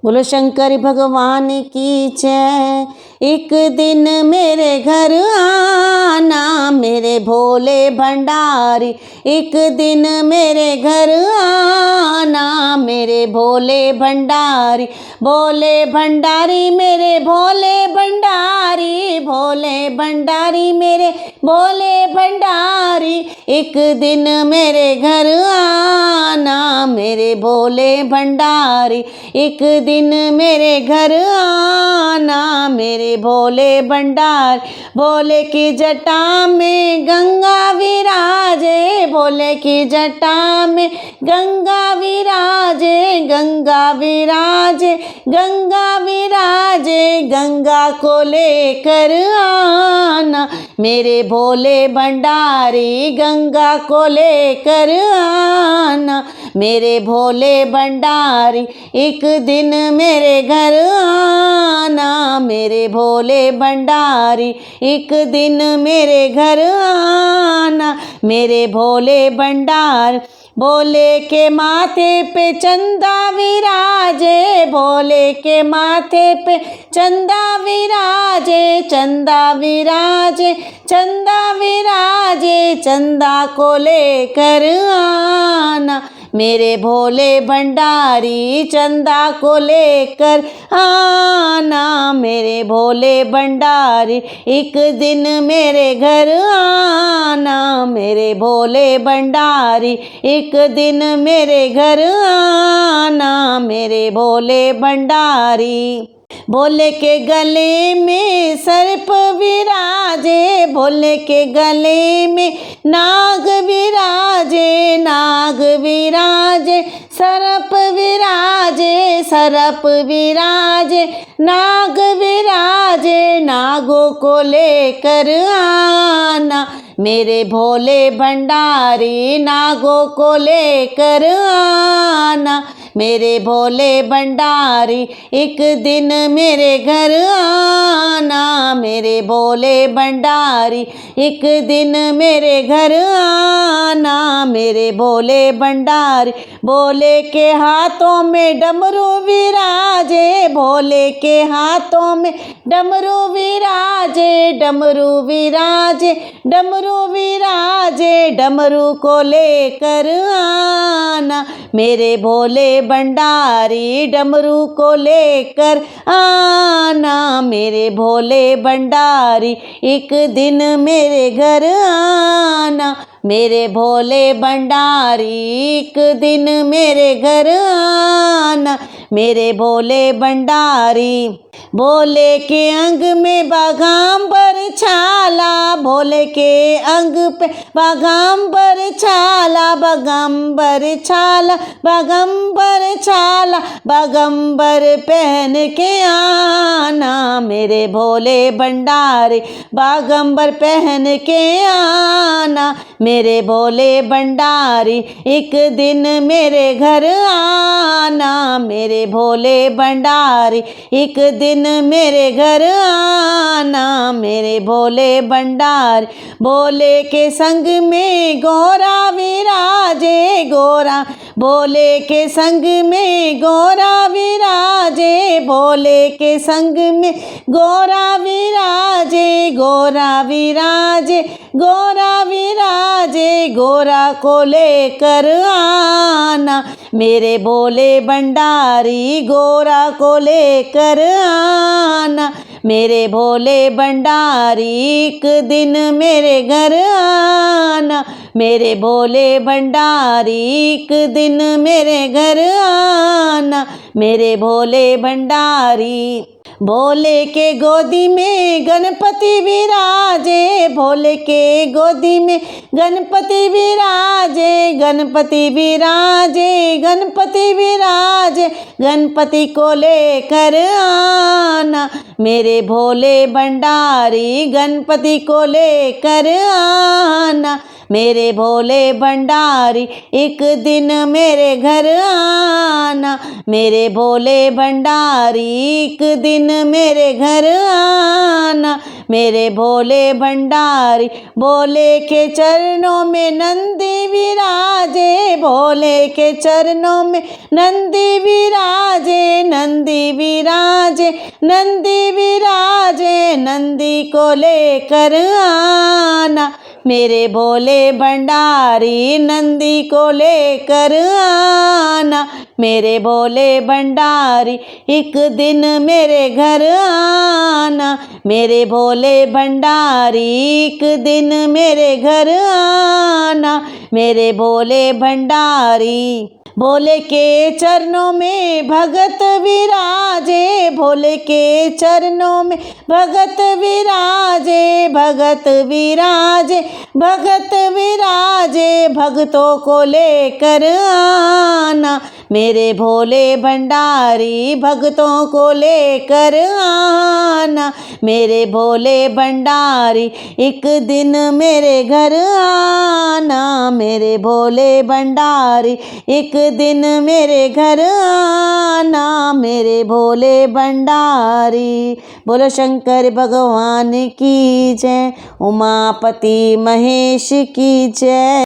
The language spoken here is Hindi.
बोलो शंकर भगवान की जय। एक दिन मेरे घर आना मेरे भोले भंडारी, एक दिन मेरे घर आना मेरे भोले भंडारी। भोले भंडारी मेरे भोले भंडारी, भोले भंडारी मेरे भोले भंडारी। एक दिन मेरे घर आना मेरे भोले भंडारी, एक दिन मेरे घर आना मेरे भोले भंडार। भोले की जटा में गंगा विराजे, भोले की जटा में गंगा विराजे, गंगा विराजे, गंगा विराजे। गंगा को लेकर आना मेरे भोले भंडारी, गंगा को लेकर आना मेरे भोले भंडारी। एक दिन मेरे घर आना मेरे भोले भंडारी, एक दिन मेरे घर आना मेरे भोले भंडार। भोले के माथे पे चंदा विराजे, भोले के माथे पे चंदा विराजे, चंदा विराजे, चंदा विराजे। चंदा को लेकर आना मेरे भोले भंडारी, चंदा को लेकर आना मेरे भोले भंडारी। एक दिन मेरे घर आना मेरे भोले भंडारी, एक दिन मेरे घर आना मेरे भोले भंडारी। भोले के गले में सर्प विराजे, भोले के गले में नाग विराजे, नाग विराजे, सर्प विराजे, सर्प विराजे, नाग विराजे। नागों को लेकर आना मेरे भोले भंडारी, नागों को लेकर आना मेरे भोले भंडारी। एक दिन मेरे घर आना मेरे भोले भंडारी, एक दिन मेरे घर आना मेरे भोले भंडारी। भोले के हाथों में डमरू विराजे, भोले के हाथों में डमरू विराजे, डमरू विराजे, डमरू विराजे। डमरू को लेकर आना मेरे भोले भंडारी, डमरू को लेकर आना मेरे भोले भंडारी। एक दिन मेरे घर आना मेरे भोले भंडारी, एक दिन मेरे घर आना मेरे भोले भंडारी। भोले के अंग में बाघांबर छाला, भोले के अंग पे बाघांबर छाला, बाघांबर छाला, बाघांबर छाला। बाघांबर पहन के आना मेरे भोले भंडारी, बाघांबर पहन के आना मेरे भोले भंडारी। एक दिन मेरे घर आना मेरे भोले भंडारी, एक दिन मेरे घर आना मेरे भोले भंडारी। भोले के संग में गोरा विराजे, गोरा, भोले के संग में गोरा विराजे, भोले के संग में गोरा विराजे, गोरा विराजे, गोरा विराजे। गोरा को लेकर आना मेरे भोले भंडारी, गोरा को लेकर आना मेरे भोले भंडारी। एक दिन मेरे घर आना मेरे भोले भंडारी, एक दिन मेरे घर आना मेरे भोले भंडारी। भोले के गोदी में गणपति विराजे, भोले के गोदी में गणपति विराजे, गणपति विराजे, गणपति विराजे। गणपति को लेकर आना मेरे भोले भंडारी, गणपति को लेकर आना मेरे भोले भंडारी एक दिन मेरे घर आना, मेरे भोले भंडारी एक दिन मेरे घर आना, मेरे भोले भंडारी। भोले के चरणों में नंदी विराजे, भोले के चरणों में नंदी विराजे, नंदी विराजे, नंदी विराजे, नंदी को लेकर आना, मेरे भोले भंडारी नंदी को लेकर आना, मेरे भोले भंडारी एक दिन मेरे घर आना, मेरे भोले भंडारी एक दिन मेरे घर आना, मेरे भोले भंडारी। भोले के चरणों में भगत विराजे, भोले के चरणों में भगत विराजे, भगत विराजे, भगत विराजे, भक्तों को लेकर आना, मेरे भोले भंडारी भक्तों को लेकर आना, मेरे भोले भंडारी एक दिन मेरे घर आना, मेरे भोले भंडारी एक दिन मेरे घर आना, मेरे भोले भंडारी। बोलो शंकर भगवान की जय, उमापति महेश की जय।